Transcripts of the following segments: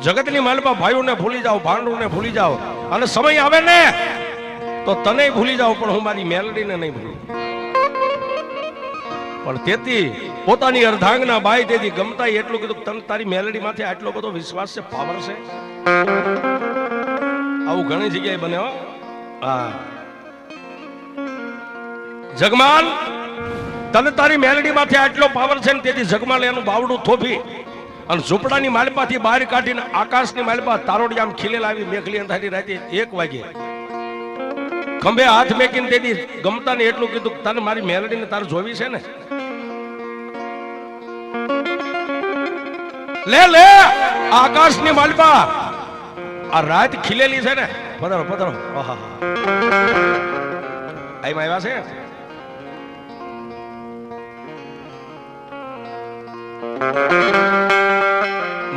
જગતની માલપા ભાઈઓને ભૂલી જાઓ, ભાંડુને ભૂલી જાઓ, અને સમય આવે ને તો તને ભૂલી જાઓ, પણ હું મારી મેલડીને નહીં ભૂલું. પણ તેથી પોતાની અર્ધાંગના બાઈ તેથી ગમતા એટલું કીધું, તને તારી મેલડી માથે આટલો બધો વિશ્વાસ છે, પાવર છે. આવું ઘણી જગ્યાએ બને હો. હા, જગમાલ તને તારી મેલડી માથે આટલો પાવર છે ને તેથી જગમાલ એનું બાવડું થોભી અને ઝૂંપડાની માલપાથી બહાર કાઢીને આકાશની માલપા તારોડી આમ ખીલેલા આવી મેઘલી અંધારી રાતે 1 વાગે ખંભે હાથ મેકીને તેથી ગમતા ને એટલું કીધું, તને મારી મેલડીને તારે જોવી છે ને, લે લે આકાશની માલપા આ રાત ખીલેલી છે ને, પધારો પધારો. આમ આવ્યા છે.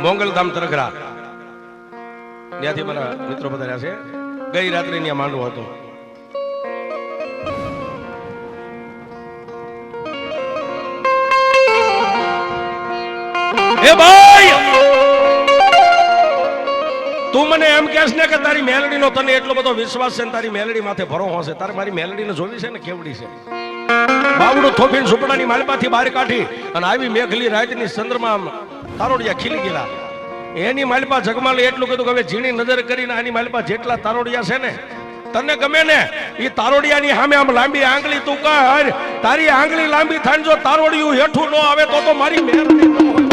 મોંગલધામ તરખરા ત્યાંથી મારા મિત્રો પધાર્યા છે. ગઈ રાત્રે ત્યાં માંડવો હતો. એ ભાઈ તું મને એમ કહેશ ને કે તારી મેલડીનો તને એટલો બધો વિશ્વાસ છે ને તારી મેલડી માથે ભરોસો છે, તારે મારી મેલડીને જોવી છે ને કેવડી છે. બાવડું થોપીને ઝૂંપડાની માલપાથી બહાર કાઢી અને આવી મેઘલી રાતની ચંદ્રમા તારોડિયા ખીલી ગયેલા. એની માલપા જગમાલે એટલું કીધું કે હવે ઝીણી નજર કરીને આની માલપા જેટલા તારોડિયા છે ને, તને ગમે ને એ તારોડિયાની સામે આમ લાંબી આંગળી તું કર, તારી આંગળી લાંબી થાય જો તારોડિયું હેઠું ન આવે તો મારી મેલડી ન હોય.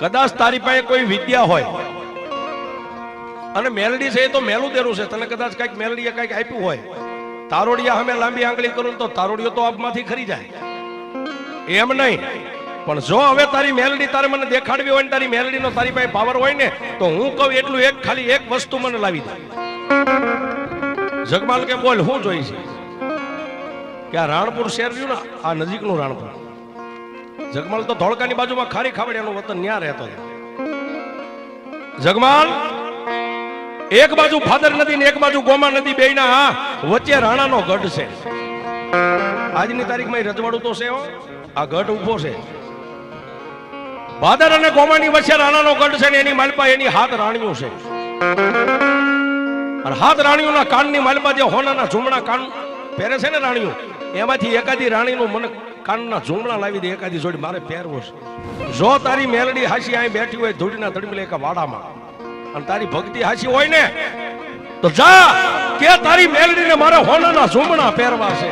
કદાચ તારી પાસે કોઈ વિદ્યા હોય અને મેલડી છે એ તો મેલું દેરું છે, તને કદાચ કઈક મેલડીએ કઈક આપ્યું હોય, તારોડિયા સામે લાંબી આંગળી કરું તો તારોડિયો તો આપમાંથી ખરી જાય. એમ નહીં, પણ જો હવે તારી મેલડી તારે મને દેખાડવી હોય ને તારી મેલડીનો તારી પાસે પાવર હોય ને તો હું કહું એટલું ખાલી એક વસ્તુ મને લાવી દે. જગમાલ કે બોલ હું જોઈ છે કે આ રાણપુર શહેર રહ્યું ને, આ નજીકનું રાણપુર. જગમાલ તો ધોળકાની બાજુમાં ખારી ખાવડિયાનું વતન ન્યા રહેતો. જગમાલ એક બાજુ ભાદર નદી ને એક બાજુ ગોમા નદી, બેયના વચ્ચે રાણાનો ગઢ છે. આજની તારીખમાં રજવાડું તો છે, આ ગઢ ઉભો છે. ભાદર અને ગોમાની વચ્ચે રાણાનો ગઢ છે ને એની માલપા એની 7 રાણીઓ છે. અને 7 રાણીઓના કાનની માલપા જે હોનાના ઝુમણા કાન પહેરે છે ને રાણીઓ, એમાંથી એકાદી રાણીનું મને કાનના ઝુમણા લાવી દે, એકાદી જોડી મારે પહેરવો છે. જો તારી મેલડી હાસી અહીં બેઠી હોય ધૂળીના તડમલે એક વાડામાં અને તારી ભક્તિ હાસી હોય ને તો જા કે તારી મેલડીને મારે હોનાના ઝુમણા પહેરવા છે.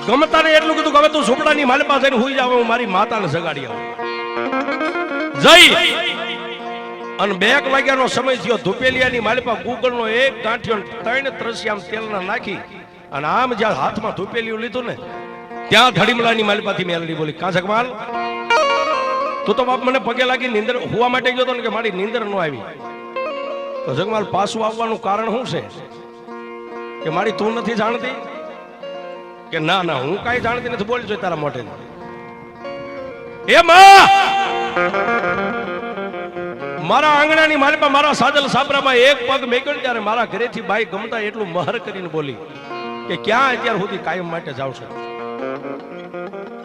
ગમતાને એટલું કીધું કે હવે તું ઝૂંપડાની માલપા જઈને હુઈ જાવ, હું મારી માતાને જગાડી આવું. જઈ અને 2 વાગ્યાનો સમય થયો. ધુપેલિયાની માલપા ગુગળનો એક ગાંઠિયો 3 ત્રસિયામ તેલના નાખી અને આમ જ્યાં હાથમાં ધુપેલિયું લીધું ને ત્યાં ધડીમલાની માલપાથી મેલડી બોલી, કા જગમાલ તું તો બાપ મને પગે લાગી નીંદર હુવા માટે ગયો તો ને કે મારી નીંદર ન આવી. તો જગમાલ પાછું આવવાનું કારણ શું છે કે મારી તું નથી જાણતી કે ના ના હું કાંઈ જાણતી નથી, બોલ જો તારા મોઢે. એ માં, મારા આંગણાની માલપા મારા સાજલ સાબરામાં એક પગ મેક્યો ત્યારે મારા ઘરેથી બાઈ ગમતા એટલું મહર કરીને બોલી કે ક્યાં અત્યાર સુધી કાયમ માટે જાવ છો.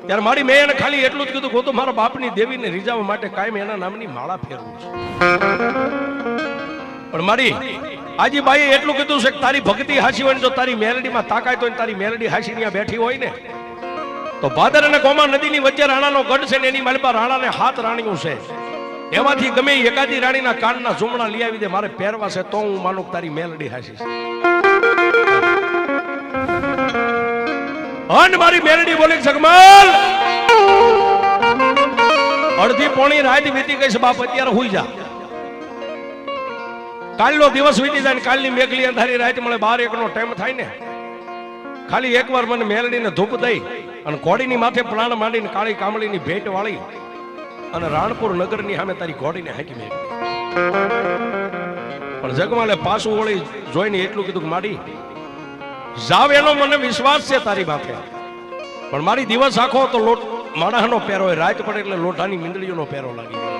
ત્યારે મારી મેં એને ખાલી એટલું જ કીધું, તો મારા બાપની દેવીને રીઝાવવા માટે કાયમ એના નામની માળા ફેરવું છે. પણ મારી આજી બાઈએ એટલું કીધું છે કે તારી ભક્તિ હાસી હોય ને, જો તારી મેલડીમાં તાકાત હોય ને, તારી મેલડી હાસી ત્યાં બેઠી હોય ને, તો ભાદર અને કોમા નદીની વચ્ચે રાણાનો ગઢ છે ને, એની માલપા રાણાને 7 રાણીઓ છે. એમાંથી ગમે એકાદી રાણીના કાનના ઝુમણા લઈ આવી દે, મારે પહેરવા છે તો હું માનું કે તારી મેલડી હાસી છે. અને મારી મેલડી બોલી, જગમાલ અડધી પોણી રાત વીતી ગઈ છે બાપ, અત્યારે હુઈ જા. કાલનો દિવસ વીતી જાય ને કાલની મેઘલી અંધારી રાત મળે, 12-1 નો ટાઈમ થાય ને, ખાલી એકવાર મને મેલડીને ધૂપ દઈ અને ઘોડીની માથે પ્રાણ માંડીને કાળી કામળીની ભેટ વાળી અને રાણપુર નગરની સામે તારી ઘોડીને હાંકી મેળી. પણ જગમાલે પાછું વળી જોઈને એટલું કીધું કે માડી જાવ, એનો મને વિશ્વાસ છે તારી માથે, પણ મારી દિવસ આખો તો લોટ માણસનો પહેરો હોય, રાત પડે એટલે લોટાની મીંદડીઓનો પહેરો લાગી જાય.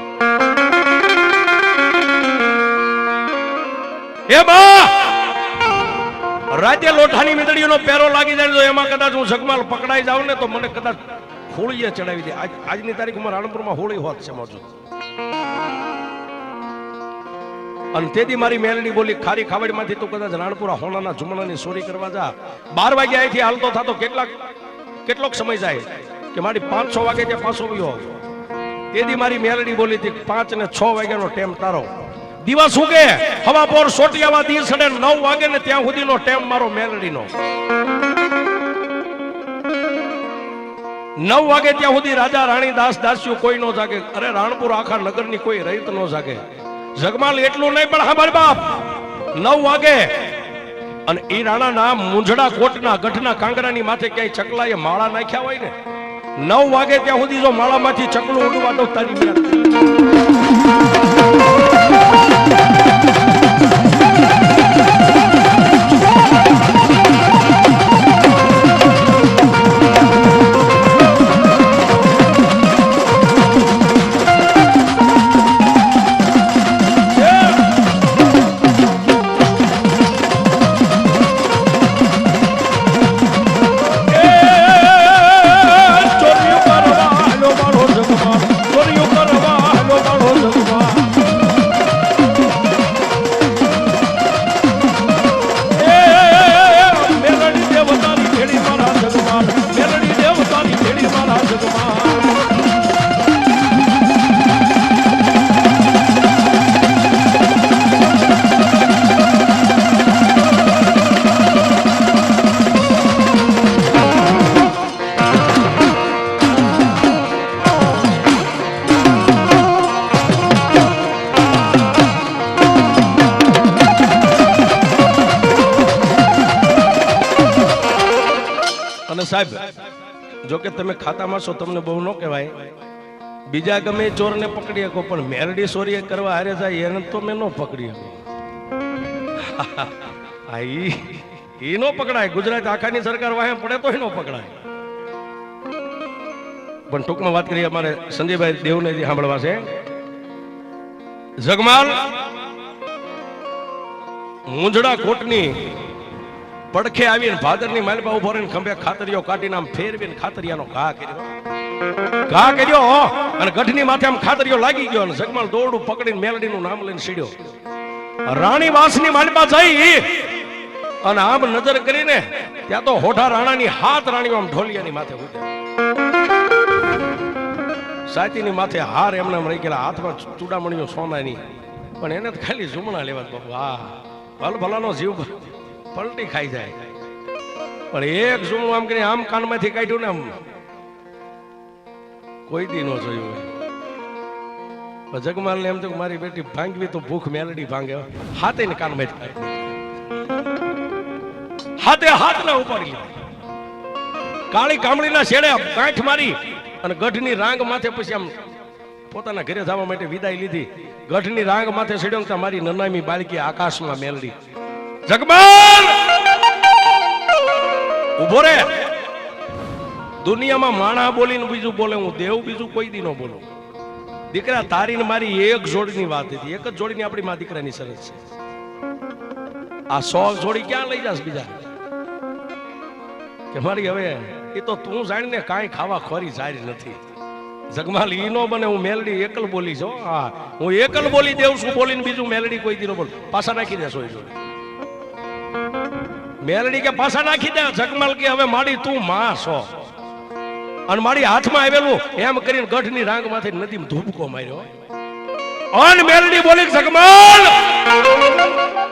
એ બા, રાતે લોઠાની મીંદડીઓનો પહેરો લાગી જાય તો એમાં કદાચ હું જગમાલ પકડાઈ જાઉં ને તો મને કદાચ હોળીએ ચડાવી દે. આજની તારીખમાં રાણપુરમાં હોળી હોત છે મોજૂદ. અને તેથી મારી મેલડી બોલી, ખારી ખાવડમાંથી તું કદાચ રાણપુરા હોનાના ઝુમણાની ચોરી કરવા જા, 12 વાગે અહીંથી હાલતો થતો કેટલોક સમય જાય કે મારી 5-6 વાગે ત્યાં પાછો ગયો. તેથી મારી મેલડી બોલી હતી 5 ને 6 વાગ્યાનો ટાઈમ તારો, દિવસ ઉગે હવા પોર સોટિયાવા દી સડે 9 વાગે ને ત્યાં સુધીનો ટાઈમ મારો મેલડીનો. 9 વાગે ત્યાં સુધી રાજા રાણી દાસ દાસીઓ કોઈ નો જાગે. અરે રાણપુર આખા નગરની કોઈ રહીત નો જાગે. જગમાલ એટલું નહીં, પણ હા મારી બાપ 9 વાગે અને ઈ રાણાના મુંજડા કોટના ગઢના કાંગરાની માથે ક્યાંય ચકલાએ માળા નાખ્યા હોય ને, 9 વાગે ત્યાં સુધી જો માળામાંથી ચકલું ઉડવા દો તારી સાહેબ. જો કે તમે ખાતામાં છો, તમને બહુ ન કહેવાય, બીજા ગમે ચોરને પકડી શકો, પણ મેલડી ચોરી કરવા હારે જાય એને તો મેં ન પકડી શકો. ઈ નો પકડાય. ગુજરાત આખાની સરકાર વાહે પડે તો ન પકડાય. પણ ટૂંકમાં વાત કરીએ, અમારે સંજયભાઈ દેવને સાંભળવા છે. જગમાલ મુંજડા કોટની પડખે આવીને ભાદરની માલપા ઉભો રહીને ખંભે ખાતરીઓ કાઢીને આમ ફેરવીને ખાતરિયાનો ઘા કર્યો અને ગઢની માથે આમ ખાતરીઓ લાગી ગયો અને જગમાલ દોરડું પકડીને મેલડીનું નામ લઈને સીડ્યો. રાણી વાસની માલપા જઈ અને આમ નજર કરીને ત્યાં તો હોઠા રાણાની 7 રાણીઓ આમ ઢોલિયાની માથે ઉઠ્યા. સાચીની માથે હાર એમને રહી ગયેલા, હાથમાં ચૂડામણીઓ સોનાની, પણ એને ખાલી ઝુમણા લેવા. બાપુ હા ભલ ભલાનો જીવ પલટી ખાઈ જાય. પણ એક ઝુમણું આમ કરીને આમ કાનમાંથી કાઢ્યું ને, આમ કોઈ દી નો જોયું હોય. જગમાલ ને એમ તો મારી બેટી ભાંગવી તો ભૂખ મેલડી ભાંગે. હાથે ને કાનમાંથી હાથે હાથના ઉપાડી કાળી કામળીના છેડે ગાંઠ મારી અને ગઢની રાંગ માથે પછી આમ પોતાના ઘરે જવા માટે વિદાય લીધી. ગઢની રાંગ માથે સીડ્યો મારી નનામી બાળકી આકાશમાં મેલડી. જગમાલ ઉભો રે. દુનિયામાં માણા બોલીને બીજું બોલે, હું દેવ બીજું કોઈ દી ન બોલું. દીકરા તારી ને મારી એક જોડીની વાત હતી, એક જ જોડીની આપણી માં દીકરાની સરસ છે. આ 100 જોડી ક્યાં લઈ જાશ બીજા કે મારી? હવે એ તો તું જાણીને કાંઈ ખાવા ખોરી જારી નથી. જગમાલ ઈ નો બને. હું મેલડી એકલ બોલી છો. હા, હું એકલ બોલી દેવ છું, બોલીને બીજું મેલડી કોઈ દી ન બોલ. પાછા નાખી દેશો એ જોડી. મેલડી કે પાછા નાખી દે. જગમાલ કે હવે માડી તું માં છો અને મારી હાથમાં આવેલું એમ કરીને ગઢની રાંગમાંથી નદીમાં ધૂપકો માર્યો. અન મેલડી બોલી જગમાલ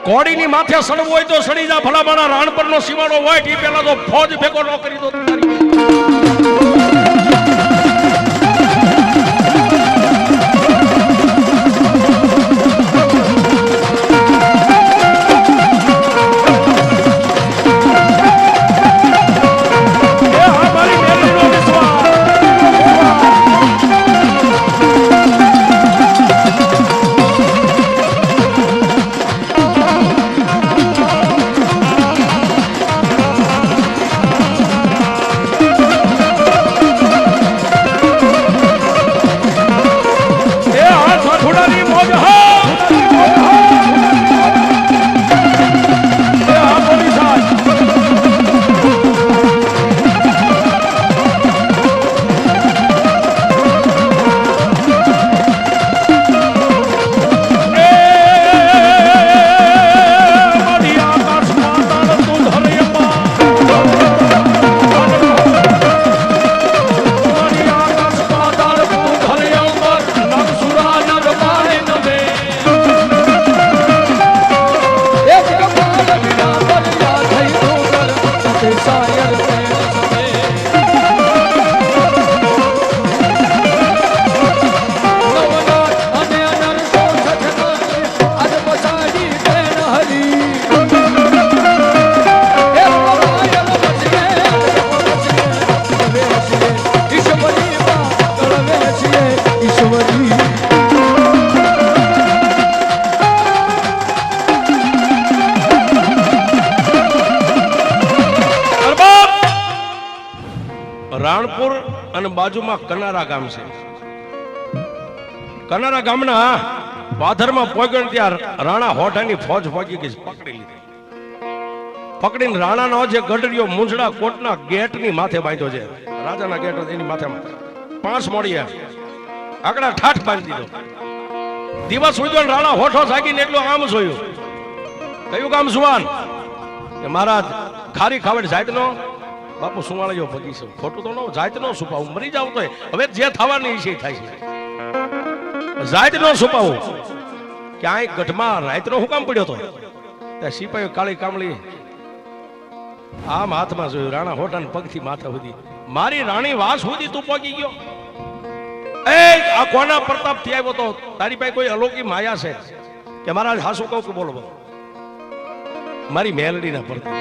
કોડીની માથે સડવું હોય તો સડી જા. ભલામાના રાણપરનો સીમાડો હોય એ પેલા તો ફોજ ભેગો ન કરી દો. રાણપુર અને બાજુમાં કનારા ગામ છે. કનારા ગામના પાધરમાં પહોંચ્યો ત્યાં રાણા હોઠાની ફોજ પહોંચી ગઈ. પકડી લીધી. પકડીને રાણાનો જે ગઢડિયો મુંજડા કોટના ગેટની માથે બાંધ્યો છે. રાજાના ગેટ એની માથે 5 મોડિયા આકડા ઠાઠ બાંધી દીધો. દિવસ સુધીનો રાણા હોઠો જાગીને એટલું આમ જોયું. કયું કામ સુવાન કે મહારાજ ખારી ખાવડ જાતનો બાપુ સુવાળ્યો ભગી છે. ખોટું તો ન જાત નો છુપાવું. મરી જાવ તો હવે જે થવાની છે થાય છે. જાત નો છુપાવું. ક્યાંય ગઢમાં રાતનો હું કામ પડ્યો હતો? ત્યાં સિપાહીઓ કાળી કામળી આમ હાથમાં જોયું. રાણા હોઠાને પગથી માથા સુધી મારી રાણી વાસ સુધી તું પગી ગયો. એ આ કોના પ્રતાપ થી આવ્યો તો? તારી પાસે કોઈ અલૌકિક માયા છે કે મારા હાસુ કહું કે બોલો? મારી મેલડીના પ્રતાપ.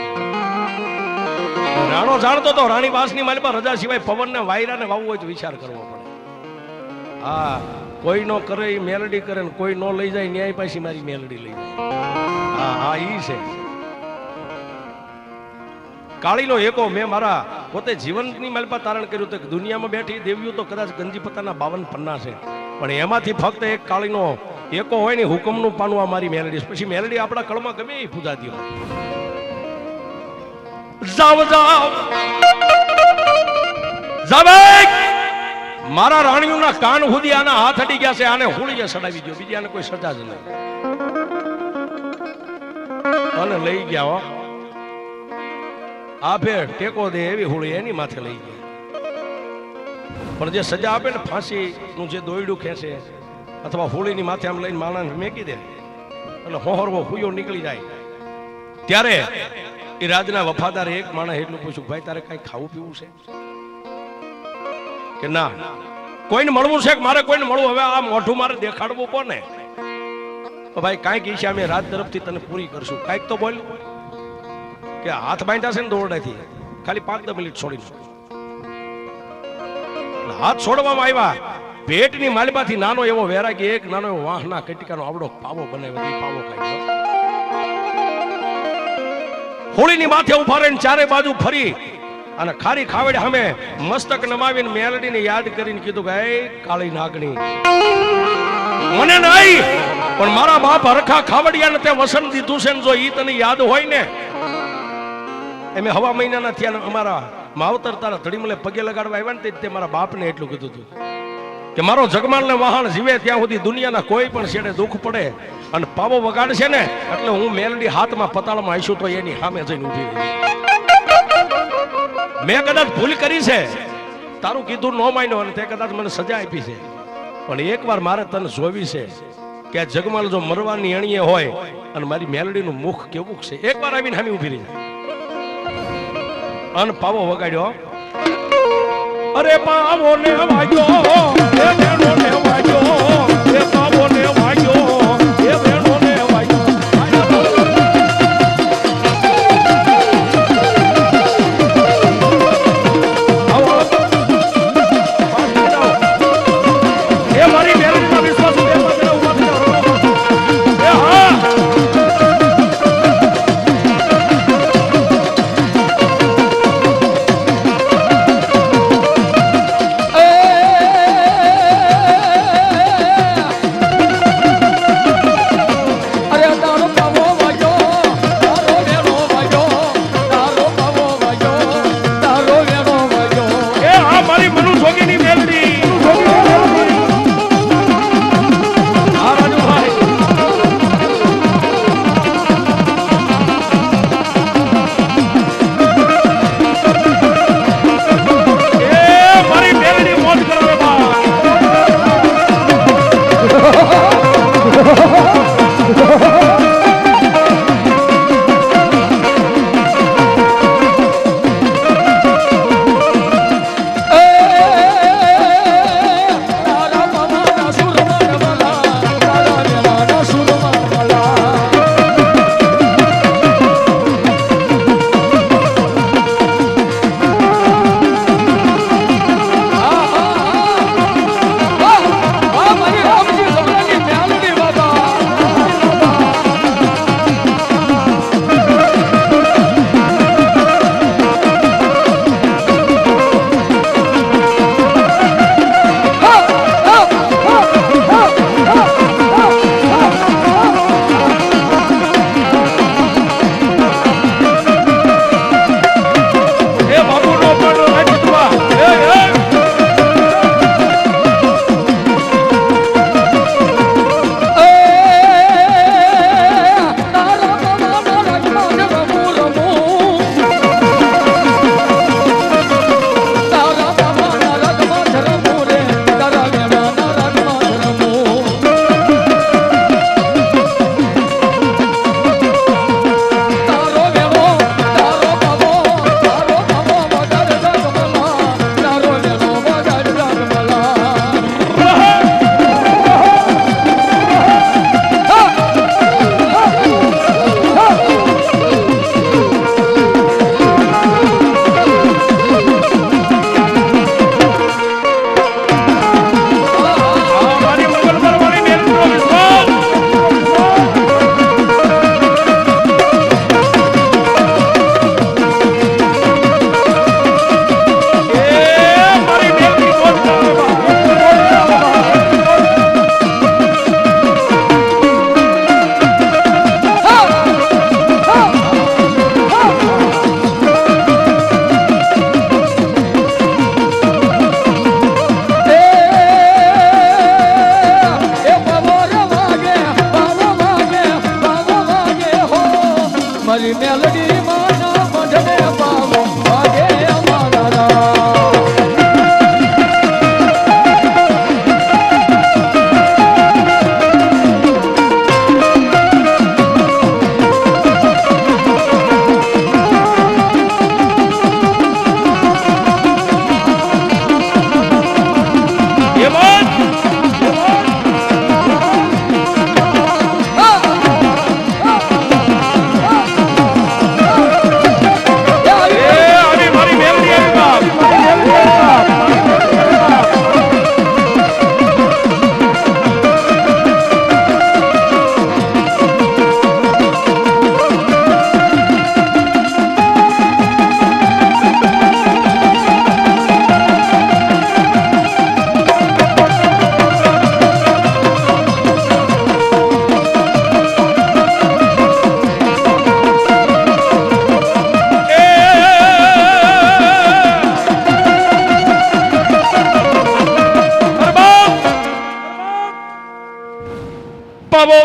રાણો જાણતો તો રાણી વાસની માલિકા રજા સિવાય પવનને વાયરાને વાવવું હોય તો વિચાર કરવો પડે. હા, કોઈ નો કરે એ મેલડી કરે ને કોઈ નો લઈ જાય ન્યાય પાછી મારી મેલડી લઈ જાય. હા હા, ઈ છે કાળીનો એકો. મેં મારા પોતે જીવનની માલિકા તારણ કર્યું તો દુનિયામાં બેઠી દેવીઓ તો કદાચ ગંજીપતાના 52 પન્ના છે, પણ એમાંથી ફક્ત એક કાળીનો એકો હોય ને હુકમનું પાનું આ મારી મેલડી. પછી મેલડી આપણા કળમાં ગમે એ પૂજાતી હોય. જાવ જાવ જાવ. મારા રાણીઓના કાન સુધી આના હાથ અડી ગયા છે. આને હોળીએ સડાવી દો. બીજી આને કોઈ સજા જ નહીં. અને લઈ ગયા હો. આપે ટેકો દે એવી હોળી એની માથે લઈ ગયા. પણ જે સજા આપે ને ફાંસી નું જે દોયડું ખેંચે અથવા હોળીની માથે આમ લઈને માણસ મેકી દે એટલે હોહરવો હુયો નીકળી જાય. ત્યારે એ રાજના વફાદાર એક માણસ એટલું પૂછ્યું, ભાઈ તારે કઈ ખાવું પીવું છે કે ના? કોઈને મળવું છે કે મારે કોઈને મળવું? હવે આ મોઢું મારે દેખાડવું કોને? તો ભાઈ કાંઈક ઈચ્છા અમે રાત તરફથી તને પૂરી કરશું. કાંઈક તો બોલ. કે હાથ બાંધ્યા છે ને દોરડાથી, ખાલી 5-10 મિનિટ છોડી હાથ છોડવામાં આવ્યા. પેટની માલિબાથી નાનો એવો વેરાગી એક નાનો એવો વાહના કટિકાનો આવડો પાવો બનાવ્યો. પાવો ખાઈ હોળીની માથે ઉભા રહીને ચારે બાજુ ફરી અને ખારી ખાવડી સામે મસ્તક નમાવીને મેલડીને યાદ કરીને કીધું કે એ કાળી નાગણી મને નહીં પણ મારા બાપ હરખા ખાવડિયાને તે વસન દીધું છે ને જો ઈ તને યાદ હોય ને એમે હવા મહિનાના થયા અમારા માવતર તારા ધડીમલે પગે લગાડવા આવ્યા ને તે મારા બાપને એટલું કીધું હતું કે મારો જગમાલને વહાણ જીવે ત્યાં સુધી દુનિયાના કોઈ પણ છેડે દુઃખ પડે અને પાવો વગાડશે ને એટલે હું મેલડી હાથમાં પતાળમાં આવીશું તો એની સામે જઈને ઊભી રહી. મેં કદાચ ભૂલ કરી છે તારું કીધું ન માન્યો અને તે કદાચ મને સજા આપી છે પણ એકવાર મારે તને જોવી છે કે આ જગમાલ જો મરવાની અણીએ હોય અને મારી મેલડીનું મુખ કેવું છે એકવાર આવીને સામે ઊભી રહી અને પાવો વગાડ્યો અરે પાવો ને વાગ્યો એ બેનો ને વાગ્યો એ પાવો ને વાગ્યો એ બેનો ને વાગ્યો એ મારી મેલડીનો વિશ્વાસ એ હા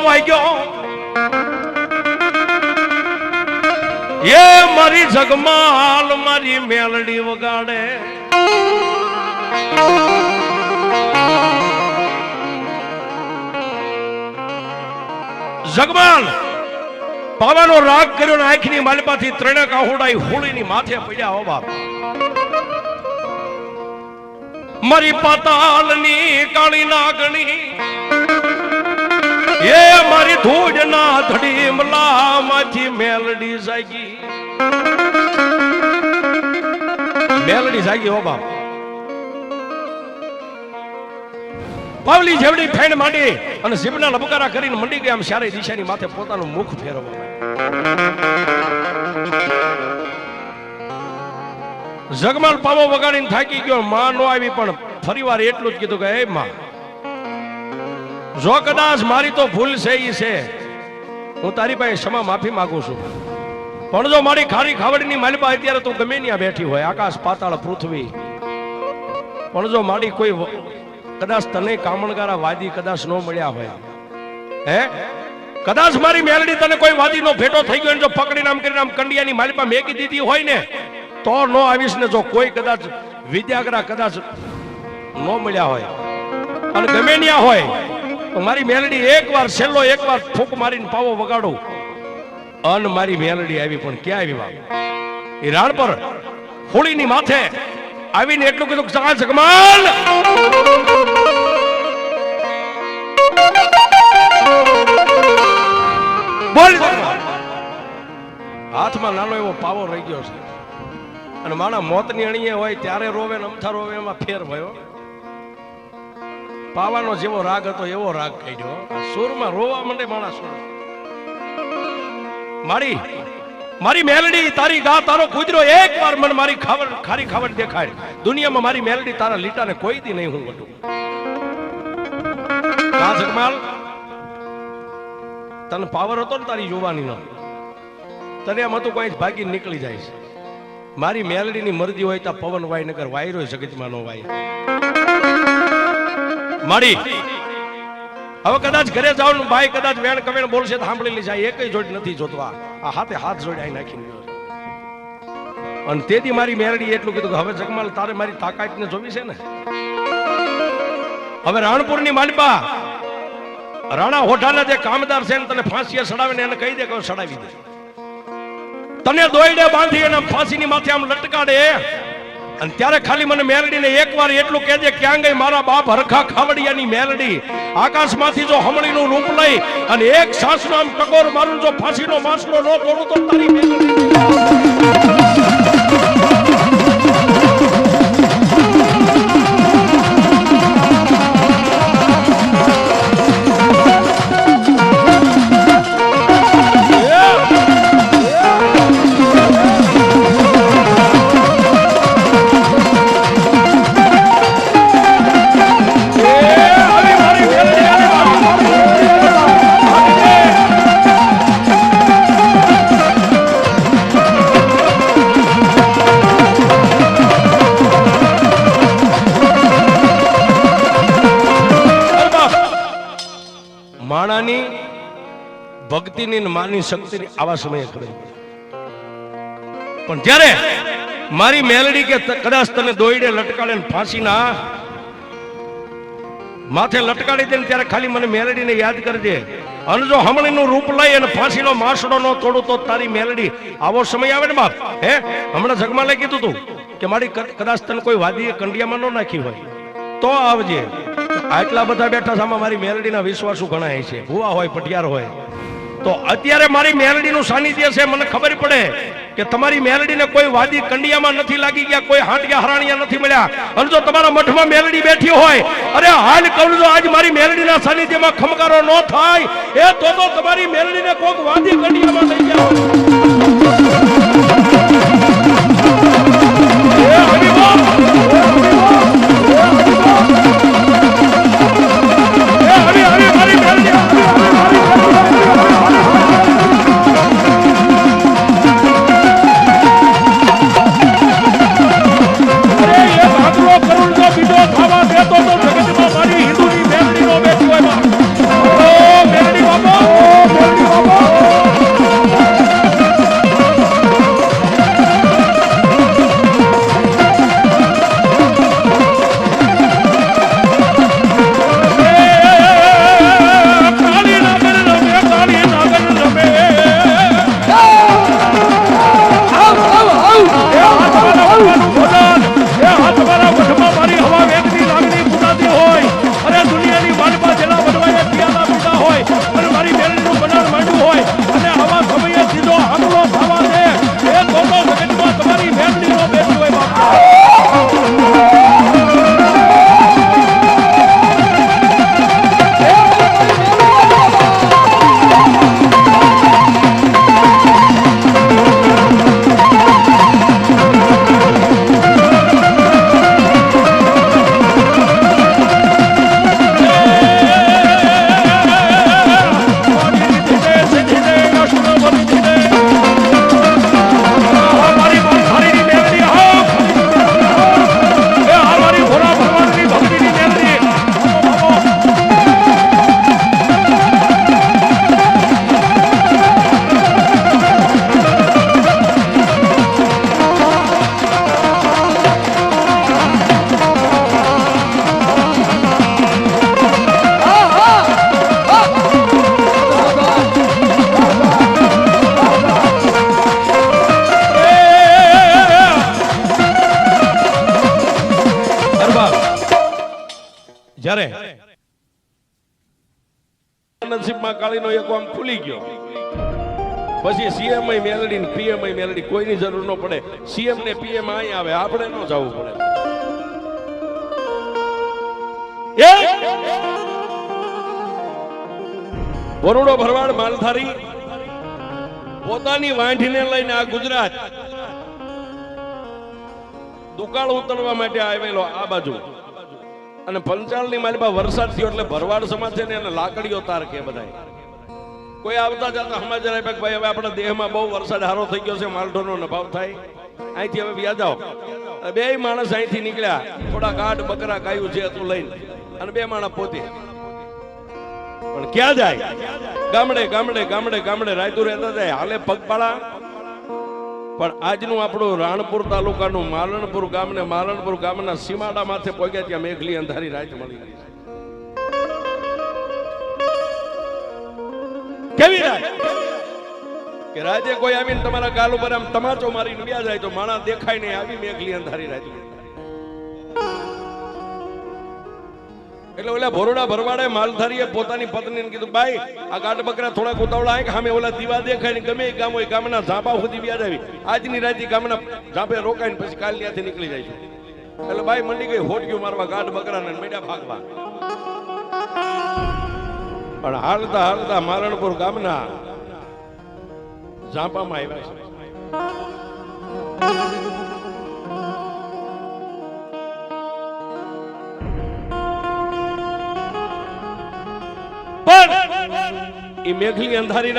વાગ્યો એ મારી જગમાલ મારી મેલડી વગાડે જગમાલ પાવાનો રાગ કર્યો ને આંખની માલપાથી ત્રણે કાહોડાઈ હોળીની માથે પડ્યા હો બાપ મારી પાતાલની કાળી નાગણી એ મારી ધૂળના ધડીમલા માંથી મેલડી જાગી હો બાપ પાવલી જેવડી ફેણ માંડી અને જીભના લબકારા કરીને મંડી ગયા આમ ચારે દિશાની માથે પોતાનું મુખ ફેરવવા જગમાલ પાવો વગાડીને થાકી ગયો માં નો આવી પણ ફરીવાર એટલું જ કીધું કે એ માં જો કદાચ મારી તો ભૂલ છે ઈ છે હું તારી પાસે ક્ષમા માફી માંગુ છું પણ જો મારી ખારી ખાવડીની માલિપા અત્યારે તું ગમે ત્યાં બેઠી હોય આકાશ પાતાળ પૃથ્વી પણ જો મારી કોઈ કદાચ તને કામણગારા વાદી કદાચ ન મળ્યા હોય હે કદાચ મારી મેલડી તને કોઈ વાદી નો ભેટો થઈ ગયો જો પકડીને આમ કરીને આમ કંડિયાની માલિપા મેકી દીધી હોય ને તો નો આવીશ ને જો કોઈ કદાચ વિદ્યાગ્રા કદાચ ન મળ્યા હોય અને ગમે ત્યાં હોય તો મારી મેલડી એકવાર છેલ્લો એકવાર ફૂંક મારીને પાવો વગાડું અન મારી મેલડી આવી પણ ક્યાં આવી બાપ એ રાણ પર હોળીની માથે આવીને એટલું કીધું કે જગમાલ બોલ હાથમાં નાનો એવો પાવો રહી ગયો છે અને માણા મોતની અણીએ હોય ત્યારે રોવે ને અમથા રોવે એમાં ફેર ભયો પાવાનો જેવો રાગ હતો એવો રાગ કાઢ્યો સુરમાં રોવા માંડે માણસ મારી મેલડી તારી ગા તારો કુદરો એકવાર મને મારી ખારી ખાવડ દેખાય દુનિયામાં મારી મેલડી તારા લીટાને કોઈ દી નહીં હું વટું કા જગમાલ તને પાવર હતો ને તારી જોવાની નો તને એમ હતું કોઈ ભાગી નીકળી જાય છે મારી મેલડીની મરજી હોય તો પવન વાય નગર વાયરો જગતમાં નો વાય મારી હવે કદાચ ઘરે જાવ ને ભાઈ કદાચ વેણ કવેણ બોલશે તો સાંભળી લઈ જાય એકય જોડ નથી જોતો આ હાથે હાથ જોડાઈ નાખીને ગયો અને તેથી મારી મેરડી એટલું કીધું કે હવે જગમાલ તારે મારી તાકાત ને જોવી છે ને હવે રાણપુરની માલિપા રાણા હોઠાના જે કામદાર છે ને તને ફાંસીએ સડાવીને એને કહી દે કે સડાવી દે તને દોયડે બાંધી અને ફાંસીની માથે આમ લટકાડે અને ત્યારે ખાલી મને મેલડીને એકવાર એટલું કહેજે ક્યાં ગઈ મારા બાપ હરખા ખાવડિયાની મેલડી આકાશમાંથી જો હમણીનું રૂપ લઈ અને એક સાસનો આમ ટકોર મારું જો ફાંસીનો માસલો ન તોડું તો તારી મેલડી માણાની ભક્તિની માની શક્તિની આવા સમયે ખબર પણ જ્યારે મારી મેલડી કે કદાચ તને દોયડે લટકાડે ને ફાંસીના માથે લટકાડી દે ત્યારે ખાલી મને મેલડીને યાદ કરજે અને જો હમણીનું રૂપ લઈ અને ફાંસીનો માસડો ન તોડું તો તારી મેલડી આવો સમય આવે ને બાપ હે હમણાં જગમાલે કીધું તું કે મારી કદાચ તને કોઈ વાદીએ કંડિયામાં ન નાખી હોય તો આવજે આટલા બધા બેઠા સામે મારી મેલડીના વિશ્વાસુ ગણાય છે ભુવા હોય પટિયાર હોય તો અત્યારે મારી મેલડીનું સાનિધ્ય છે મને ખબર પડે કે તમારી મેલડીને કોઈ વાદી કંડિયામાં નથી લાગી ગયા કોઈ હાંટિયા હરાણિયા નથી મળ્યા અને જો તમારા મઠમાં મેલડી બેઠી હોય અરે હાલ કહું જો આજ મારી મેલડીના સાનિધ્યમાં ખમકારો ન થાય એ તો તમારી મેલડીને કોઈક વાદી કંડિયામાં લઈ ગયા મેલડી બાબા જ્યારે નસીબમાં કાળીનો એક આમ ખુલી ગયો, પછી સીએમ મેલડી ને પીએમ મેલડી, કોઈની જરૂર ન પડે. સીએમ ને પીએમ અહીં આવે, આપણે ન જવું પડે. બરોડો ભરવાડ માલધારી પોતાની વાંઢીને લઈને આ ગુજરાત દુકાળ ઉતરવા માટે આવેલો આ બાજુ, અને પંચાળની માલિપા વરસાદ થયો એટલે ભરવાડ સમાજ છે ને એને લાકડીઓ તાર કે બધા. કોઈ આવતા જતા સમાચાર આપ્યા કે ભાઈ હવે આપણા દેહમાં બહુ વરસાદ હારો થઈ ગયો છે, માલઢોરનો નભાવ થાય, અહીંથી હવે વ્યા જાઓ. બે માણસ અહીંથી નીકળ્યા, થોડા ગાઢ બકરા ગાયું છે હતું લઈને, અને બે માણસ પોતે. પણ ક્યાં જાય? ગામડે ગામડે ગામડે ગામડે રાયતું રહેતા જાય, હાલે પગપાળા. પણ આજનું આપણું રાણપુર તાલુકાનું માલણપુર ગામ ને માલણપુર ગામના સીમાડા માથે પહોંચ્યા, ત્યાં મેઘલી અંધારી રાત મળી ગઈ. કેવી રાત કે રાજે કોઈ આવીને તમારા ગાલ ઉપર આમ તમાચો મારીને વ્યા જાય તો માણા દેખાય નહીં, આવી મેઘલી અંધારી રાત. એટલે ઓલા ભોરડા ભરવાડે માલધારીએ પોતાની પત્નીને કીધું, ભાઈ આ ગાઢ બકરા થોડાક ઉતાવળા આય, સામે ઓલા દીવા દેખાય ને ગમે એ ગામ હોય ગામના ઝાંપા સુધી વ્યા જાવી, આજની રાતે ગામના ઝાંપે રોકાઈને પછી કાલ ત્યાંથી નીકળી જાય છે. એટલે ભાઈ મંડી ગઈ હોટક્યું મારવા ગાઢ બકરાને મેડા ભાગવા. પણ હાલતા હાલતા મારણપુર ગામના ઝાંપામાં આવ્યા છે. પણ મેઘલી અંધારી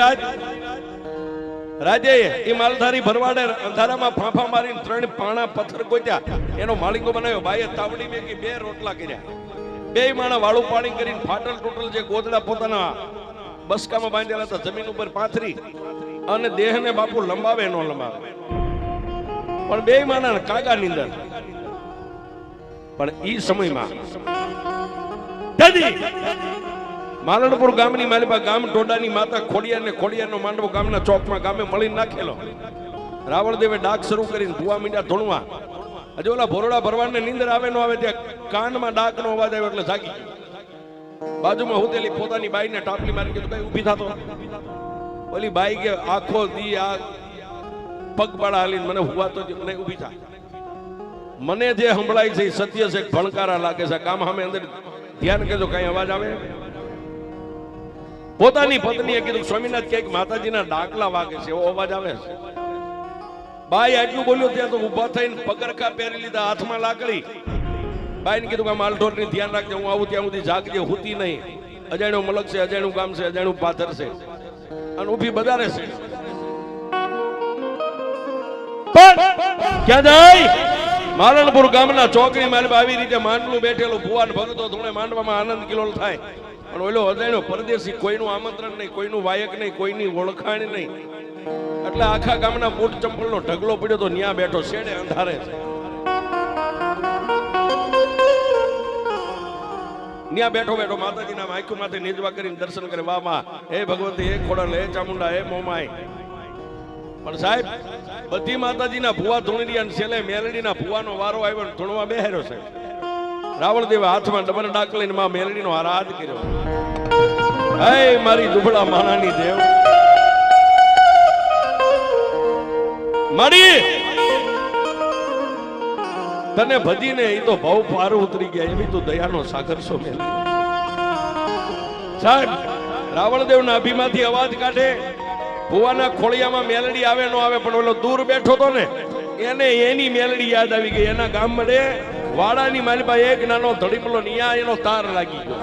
રાજે એ માલધારી ભરવાડે અંધારામાં ફાંફા મારીને 3 પાણા પથ્થર ગોત્યા, એનો માલિકો બનાવ્યો. ભાઈએ તાવડી મેકી 2 રોટલા કર્યા, 2 માણા વાળું પાણી કરીને ફાટલ ટોટલ જે ગોદડા પોતાના બસકામાં બાંધેલા હતા જમીન ઉપર પાથરી, અને દેહને બાપુ લંબાવે ન લંબાવે, પણ 2 માણા કાગા નીંદર. પણ ઈ સમયમાં માલણપુર ગામની માલિપા ગામ ટોડાની માતા ખોડિયાર ને ખોડિયારનો માંડવો ગામના ચોકમાં ગામે મળીને નાખેલો. રાવણદેવે ડાક શરૂ કરીને ભૂવા મીંડા ધોણવા. હજી ઓલા ભોરડા ભરવાડને નીંદર આવે ન આવે ત્યાં કાનમાં ડાકનો અવાજ આવ્યો એટલે જાગી. બાજુમાં હુતેલી પોતાની બાઈને ટાપલી મારી કીધું, ભાઈ ઊભી થાતો. ઓલી બાઈ કે આખો દી આ પગપાળા હાલીને મને હુવાતો નહીં, ઊભી થા. મને જે સંભળાય છે સત્ય છે, ભણકારા લાગે છે, કામ સામે અંદર ધ્યાન કેજો કઈ અવાજ આવે. પોતાની પત્નીએ કીધું, સ્વામિનાથ ક્યાંક માતાજીના ડાકલા વાગે છે, એવો અવાજ આવે છે. બાઈ આટલું બોલ્યો ત્યાં તો ઉભા થઈને પગરખા પહેરી લીધા, હાથમાં લાકડી. બાઈને કીધું કે માલઢોરની ધ્યાન રાખજે, હું આવું ત્યાં સુધી જાગજે, હુતી નહીં. અજાણ્યો મલક છે, અજાણ્યું ગામ છે, અજાણ્યું પાથર છે, અને ઊભી બધારે છે. પણ ક્યાં જાય? માલણપુર ગામના ચોકડી માલમાં આવી રીતે માંડલું બેઠેલું ભુવાન ભગતો ધૂણે માંડવામાં આનંદ કિલોલ થાય. પણ ઓલો અજાણ્યો પરદેશી, કોઈનું આમંત્રણ નહીં, કોઈનું વાયક નહીં, કોઈની ઓળખાણ નહીં. એટલે આખા ગામના બૂટ ચંપલનો ઢગલો પડ્યો તો ન્યા બેઠો શેડે અંધારે છે. ન્યા બેઠો બેઠો માતાજીના આંખો માથે નેજવા કરીને દર્શન કરે. વાહ માં, હે ભગવતી, હે ખોડલ, હે ચામુંડા, હે મોમાઈ. પણ સાહેબ બધી માતાજીના ભુવા ધૂણી અને છેલ્લે મેલડીના ભુવાનો વારો આવ્યો, ધૂણવા બેહાર્યો છે. રાવણદેવે હાથમાં ડબલ ડાક લઈને માં મેલડીનો આરાધ કર્યો. હે મારી દુબળા માનાની દેવ, મારી તને ભજીને એ તો ભાવ પાર ઉતરી ગયા, એવી તો દયાનો સાગર છો મેલડી. સાહેબ રાવણદેવના અભિમાંથી અવાજ કાઢે, ભુવાના ખોળિયામાં મેલડી આવે ન આવે, પણ ઓલો દૂર બેઠો તો ને એને એની મેલડી યાદ આવી ગઈ. એના ગામ મળે વાડાની માલિપા એક નાનો ધડીપલો નિયા એનો તાર લાગી ગયો.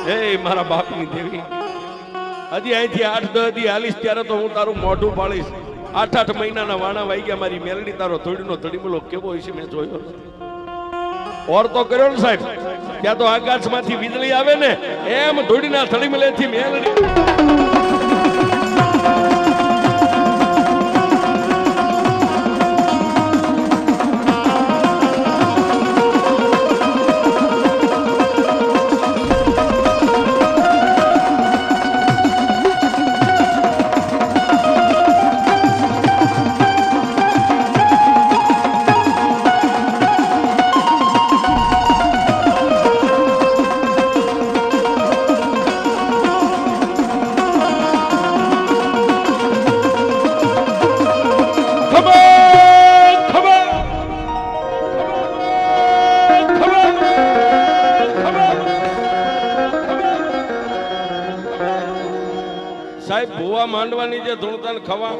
હે મારા બાપની દેવી, હજી અહીંથી 8-10 દી હાલીશ ત્યારે તો હું તારું મોઢું પાડીશ. 8-8 મહિનાના વાણા વાઈ ગયા, મારી મેલડી તારો ધોડીનો ધડીપલો કેવો હોય છે મેં જોયો. ઓર તો કર્યો ને સાહેબ, ત્યાં તો આકાશમાંથી વીજળી આવે ને એમ ધોડીના ધડીમલેથી મેલડી. આ માંડવાની જે ધૂણતા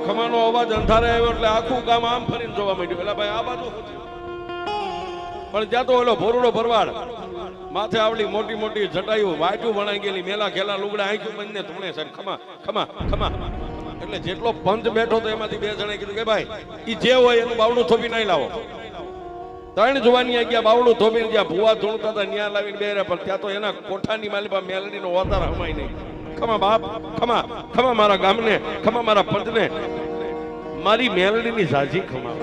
ખમાનો અવાજ અંધારે આવ્યો એટલે આખું ગામ આમ ફરીને જોવા માંડ્યું. એટલે ભાઈ આ બાજુ પણ ત્યાં તો ઓલો ભોરુડો ભરવાડ માથે આવડી મોટી મોટી જટાયું વાટું વણાઈ ગયેલી મેલા ખેલા લુગડા આંખ્યું બંને ધૂણે સાહેબ ખમા ખમા ખમા. એટલે જેટલો પંચ બેઠો તો એમાંથી બે જણે કીધું કે ભાઈ ઈ જે હોય એનું બાવડું થોપી નહીં લાવો. ત્રણ જવાની ગયા બાવડું થોપીને જ્યાં ભૂવા ધૂણતા હતા ન્યા લાવીને બે પણ ત્યાં તો એના કોઠાની માલિપા મેલડીનો ઓતાર હમાય નહીં. ખમા બાપ ખમા ખમા મારા ગામને ખમા મારા પંચને મારી મેલડીની ઝાઝી ખમા.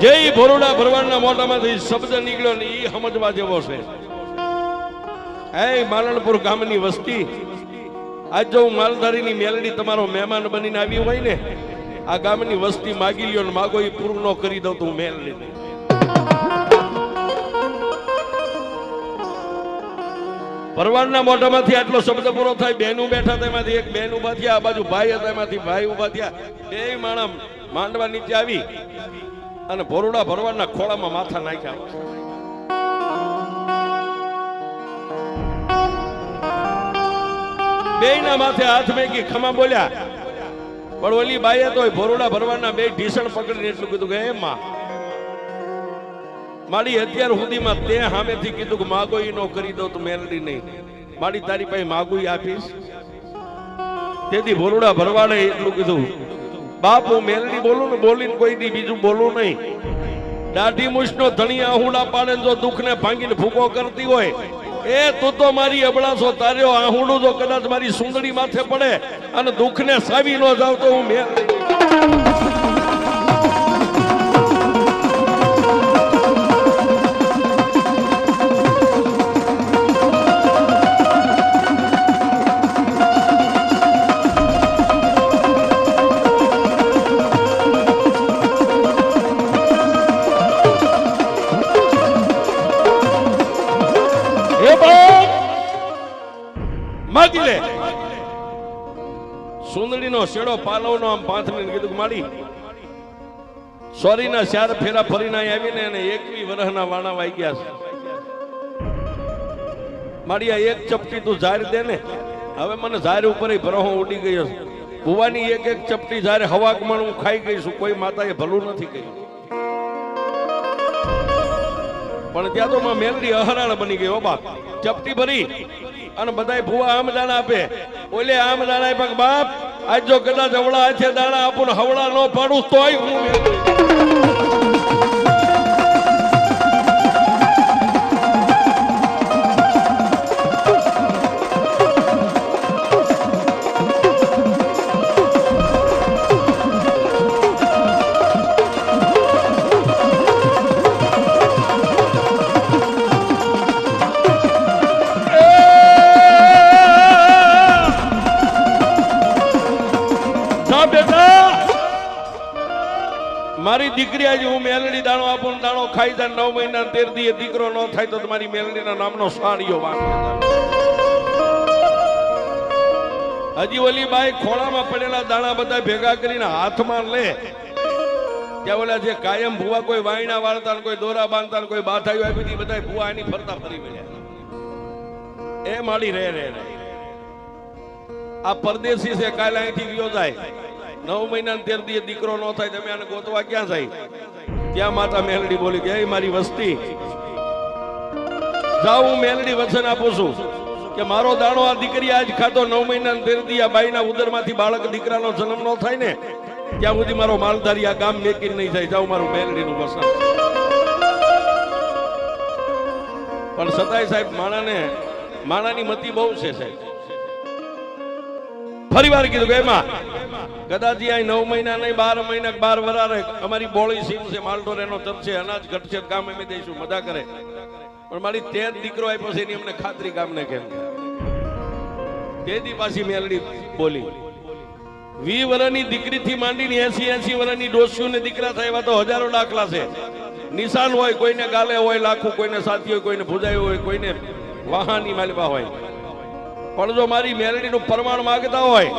જે ભોરુડા ભરવાડના મોઢામાંથી શબ્દ નીકળ્યો ને એ સમજવા જેવો છે. હે માલણપુર ગામની વસ્તી, આજ જો હું માલધારીની મેલડી તમારો મહેમાન બનીને આવી હોય ને આ ગામની વસ્તી માગી લ્યો ને માગો એ પૂરું ન કરી દઉં તું મેલડી. ભરવાડના મોઢામાંથી આટલો શબ્દ પૂરો થાય. બેનું બેઠા હતા એમાંથી એક બેન ઉભા થયા, આ બાજુ ભાઈ હતા એમાંથી ભાઈ ઉભા થયા. બે માણસ માંડવા નીચે આવી અને ભોરુડા ભરવાડના ખોળામાં માથા નાખ્યા. બેયના માથે હાથ મેકી ખમા બોલ્યા. પણ ઓલી બાઈએ તો ભોરુડા ભરવાડના બે ઢીસણ પકડીને એટલું કીધું કે હે માં મારી અત્યાર સુધીમાં તે સામેથી કીધું કે માગો ઈ નો કરી દો તો મેલડી નહીં, મારી તારી પાસે માગું આપીશ. તેથી ભોરુડા ભરવાડે એટલું કીધું બાપ હું મેલડી બોલું ને બોલીને કોઈ દી બીજું બોલું નહીં. દાઢી મૂછનો ધણી આહુડા પાડે જો દુઃખને ભાંગીને ભૂકો કરતી હોય એ તું તો મારી અબળાસો તાર્યો આહુડું જો કદાચ મારી સુંદડી માથે પડે અને દુઃખને સાવી ન જાવ તો હું મેલડી. સુંદડીનો શેડો પાલવનો આમ પાંથરીને કીધું માડી સોરીના ચાર ફેરા ફરીને આવીને એને 21 વર્ષના વાણા વાઈ ગયા છે. માડી આ એક ચપટી તું ઝાર દે ને. હવે મને ઝાર ઉપર ભરોહો ઉડી ગયો છે. ભુવાની એક એક ચપટી ઝાર હવાકમાં હું ખાઈ ગઈ છું. કોઈ માતાએ ભલું નથી કર્યું. પણ ત્યાં તો માં મેલડી અહરાણ બની ગઈ. ઓ બાપ ચપટી ભરી અને બધાય ભુવા આમ દાણા આપે. ઓલે આમ દાણા આપ્યા બાપ આજ જો કદાચ હવળા હાથે દાણા આપું ને હવળા ન પાડું તોય હું મારી દીકરી આજે હું મેલડી દાણો આપું દાણો ખાઈ જાય 9 મહિના 13 દી દીકરો ન થાય તો તમારી મેલડીના નામનો સાડીઓ વાંચો. હજી ઓલી બાઈ ખોળામાં પડેલા દાણા બધા ભેગા કરીને હાથમાં લે. ત્યાં ઓલા જે કાયમ ભુવા કોઈ વાયણા વાળતા કોઈ દોરા બાંધતા કોઈ બાથાઈઓ આપી હતી બધા ભુવા એની ફરતા ફરી મળ્યા. એ માડી રે રે આ પરદેશી છે કાલે અહીંથી ગયો જાય 9 મહિના 13 દી દીકરો ન થાય તમે આને ગોતવા ક્યાં જાય? ત્યાં માતા મેલડી બોલી કે મારી વસ્તી જાઉં હું મેલડી વચન આપું છું કે મારો દાણો આ દીકરી આજ ખાતો 9 મહિના 13 દી આ બાઈના ઉદરમાંથી બાળક દીકરાનો જન્મ ન થાય ને ત્યાં સુધી મારો માલધારી આ ગામ મેકીને નહીં થાય. જાઉં મારું મેલડીનું વચન. પણ સતાય સાહેબ માણાની મતી બહુ છે સાહેબ. ફરી વાર કીધું કે એમાં કદાચ 9 મહિના નહીં 12 મહિના 12 વરારે અમારી બોળી સીમ છે માલઢોર એનો ચરશે અનાજ ઘટશે ગામ અમે દઈશું મજા કરે. પણ મારી 13 દીકરો આપ્યો છે એની અમને ખાતરી ગામને કેમ? તેથી પાછી મેલડી બોલી 20 વર્ષની દીકરીથી માંડીને 80 વર્ષની ડોસીઓને દીકરા થાય એવા તો હજારો દાખલા છે. નિશાન હોય, કોઈને ગાલે હોય લાખું, કોઈને સાથી હોય, કોઈને ભુજાયું હોય, કોઈને વાહનની માલિકા હોય. પણ જો મારી મેલડીનું પ્રમાણ માંગતા હોય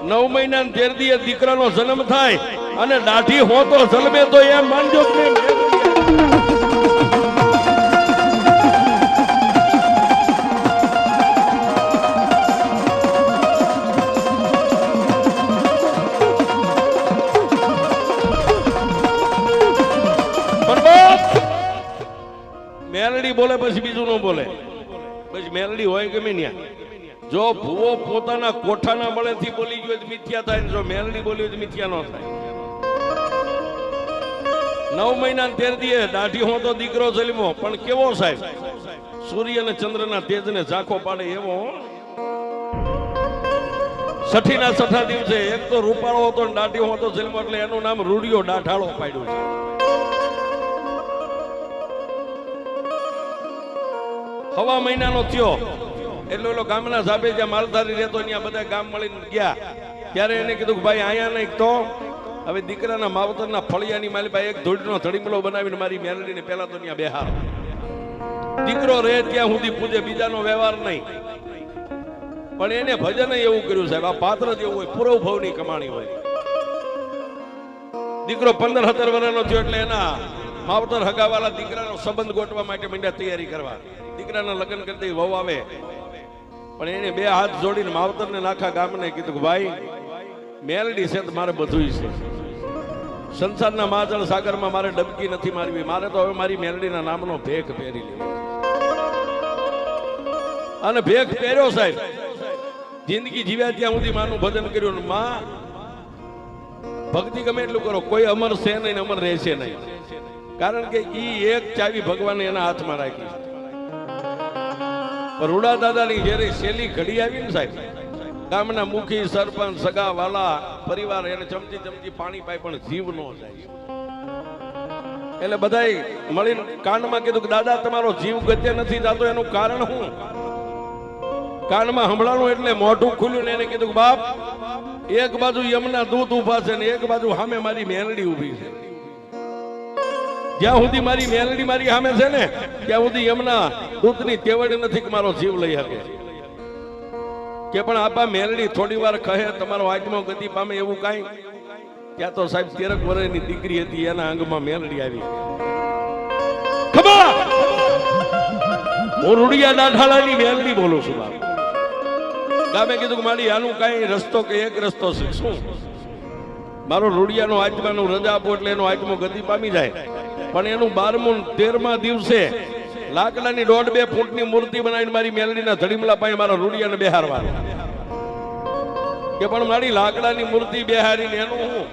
9 મહિના 13 દી દીકરાનો જન્મ થાય અને દાઢી હો તો જન્મે તો એમ માનજો કે બોલે પછી બીજું ન બોલે. પછી મેલડી હોય ગમે ત્યાં. જો ભૂવો પોતાના કોઠાના બળેથી બોલી ગયો તો મિથ્યા થાય ને જો મેલડી બોલી તો મિથ્યા ન થાય. 9 મહિના 13 દીએ દાઢી હોતો દીકરો જન્મ્યો પણ કેવો સાહેબ સૂર્ય અને ચંદ્રના તેજને ઝાંખો પાડે એવો. છઠ્ઠીના છઠ્ઠા દિવસે એક તો રૂપાળો હતો ને દાઢી હોતો જન્મ્યો એટલે એનું નામ રૂડિયો દાઢાળો પાડ્યું છે. હવા મહિનાનો થયો એટલે ઓલો ગામના સાબે જ્યાં માલધારી રહેતો ત્યાં બધા ગામ મળીને ગયા ત્યારે એને કીધું કે ભાઈ અહીંયા નહીં તો હવે દીકરાના માવતરના ફળિયાની માલિબાઈ એક ધૂળનો ધડીમલો બનાવીને મારી મેલડીને પહેલા તો ત્યાં બેહાર. દીકરો રહે ત્યાં સુધી પૂજે, બીજાનો વ્યવહાર નહીં. પણ એને ભજન એવું કર્યું સાહેબ, આ પાત્ર જેવું હોય, પૂરવ ભવની કમાણી હોય. દીકરો 15-17 વર્ષનો થયો એટલે એના માવતર હગાવાલા દીકરાનો સંબંધ ગોઠવા માટે માંડ્યા તૈયારી કરવા. દીકરાના લગ્ન કરતી વહુ આવે પણ એને 2 હાથ જોડીને માવતરને આખા ગામને કીધું કે ભાઈ મેલડી છે તો મારે બધું છે. સંસારના મહાજળ સાગરમાં મારે ડબકી નથી મારવી, મારે તો હવે મારી મેલડીના નામનો ભેખ પહેરી લેવો. અને ભેખ પહેર્યો સાહેબ. જિંદગી જીવ્યા ત્યાં સુધી માનું ભજન કર્યું. માં ભક્તિ ગમે એટલું કરો, કોઈ અમર છે નહીં, અમર રહેશે નહીં. કારણ કે ઈ એક ચાવી ભગવાને એના હાથમાં રાખી. રૂડા દાદાની જ્યારે શેલી ઘડી આવી ને સાહેબ, ગામના મુખી સરપંચ સગા વાલા પરિવાર એને ચમચી ચમચી પાણી પાય પણ જીવ નો જાય. એટલે બધાય મળીને કાનમાં કીધું કે દાદા તમારો જીવ ગતે નથી જાતો, એનું કારણ શું? કાનમાં સંભળાણું એટલે મોઢું ખુલ્યું ને એને કીધું કે બાપ એક બાજુ યમના દૂત ઉભા છે ને એક બાજુ સામે મારી મેલડી ઊભી છે. જ્યાં સુધી મારી મેલડી મારી સામે છે ને ત્યાં સુધી યમના દૂતની તેવડ નથી કે મારો જીવ લઈ શકે. કે પણ આપા મેલડી થોડી વાર કહે તમારો આત્મા ગતિ પામે એવું કાંઈ? ત્યાં તો સાહેબ 13 વર્ષની દીકરી હતી, એના અંગમાં મેલડી આવી. ખબર હું રૂડિયા દાઢાળાની મેલડી બોલું છું. બાપ ગામે કીધું કે મારી આનું કાંઈ રસ્તો કે એક રસ્તો છે શું? મારો રૂડિયાનો આત્માનું રજા આપો એટલે એનો આત્મો ગતિ પામી જાય. પણ એનું 12મું 13મા દિવસે લાકડાની 1.5-2 ફૂટની મૂર્તિ બનાવીને મારી મેલડીના ધડીમલા પાસે મારા રૂડિયાને બેહારવા. કે પણ મારી લાકડાની મૂર્તિ બેહારીને એનું હું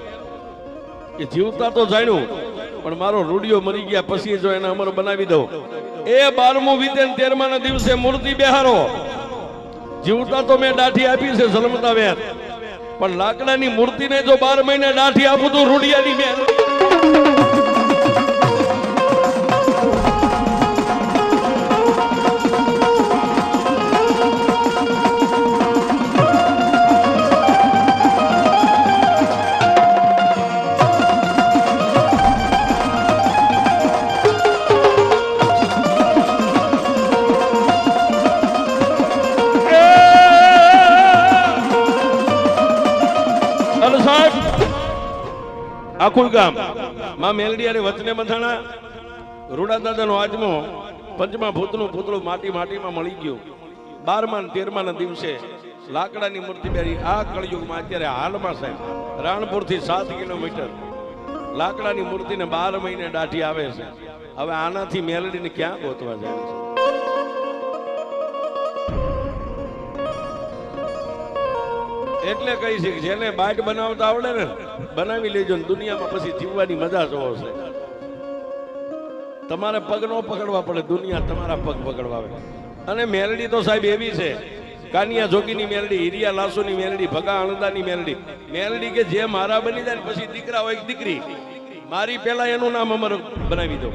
કે જીવતા તો જાણ્યું પણ મારો રૂડિયો મરી ગયા પછી જો એને અમર બનાવી દઉં. એ 12મું વીતે 13મા દિવસે મૂર્તિ બેહારો. જીવતા તો મેં દાઢી આપી છે જન્મતા વેર, પણ લાકડાની મૂર્તિને જો 12 મહિને દાઢી આપું તો રૂડિયાની મેલ. આખું ગામ માં મેલડી અરે વચને બંધાણા. રૂડા દાદાનો આત્મો 5મા ભૂતનું પૂતળું માટીમાં મળી ગયું. 12મા અને 13મા દિવસે લાકડાની મૂર્તિ બેરી. આ કળયુગમાં અત્યારે હાલમાં સાહેબ રાણપુરથી 7 કિલોમીટર લાકડાની મૂર્તિને 12 મહિને દાઢી આવે છે. હવે આનાથી મેલડીને ક્યાં ગોતવા જાય છે? એટલે કહી છે કે જેને બાટ બનાવતા આવડે ને બનાવી લેજો ને દુનિયામાં પછી જીવવાની મજા જોવો છે. તમારે પગ નો પકડવા પડે, દુનિયા તમારા પગ પકડવા આવે. અને મેલડી તો સાહેબ એવી છે, કાનિયા જોગીની મેલડી, હિરિયા લાસુની મેલડી, ભગા અણદાની મેલડી. મેલડી કે જે મારા બની જાય ને પછી દીકરા હોય દીકરી મારી પેલા એનું નામ અમર બનાવી દો.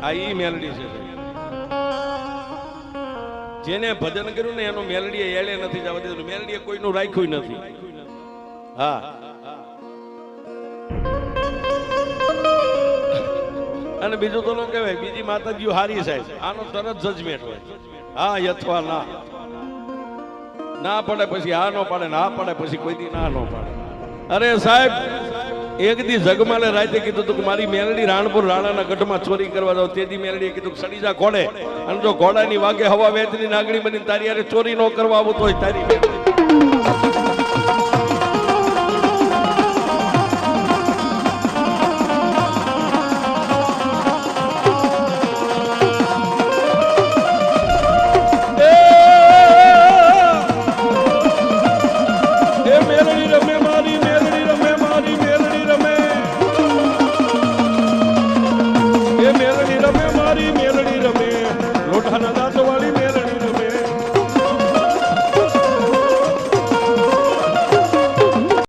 આ ઈ મેલડી છે. જેને ભજન કર્યું ને એનું મેલડીએ એળે નથી જવા દીધું. મેલડીએ કોઈનું રાખ્યું નથી. હા અને બીજું તો ન કહેવાય, બીજી માતાજીઓ હારી સાહેબ આનો તરત જજમેન્ટ હોય. હા યથવા ના ના પડે પછી હા નો પાડે, ના પડે પછી કોઈ દી ના નો પાડે. અરે સાહેબ એક દી જગમાલે રાતે કીધું તું કે મારી મેલડી રાણપુર રાણાના ગઢમાં ચોરી કરવા જાવ. તેજી મેલડીએ કીધું સડી જા ઘોડે, અને જો ઘોડાની વાગે હવા વેચની નાગણી બની તારી યારે ચોરી ન કરવા આવું તો તારી મેલડી. મેલડી રે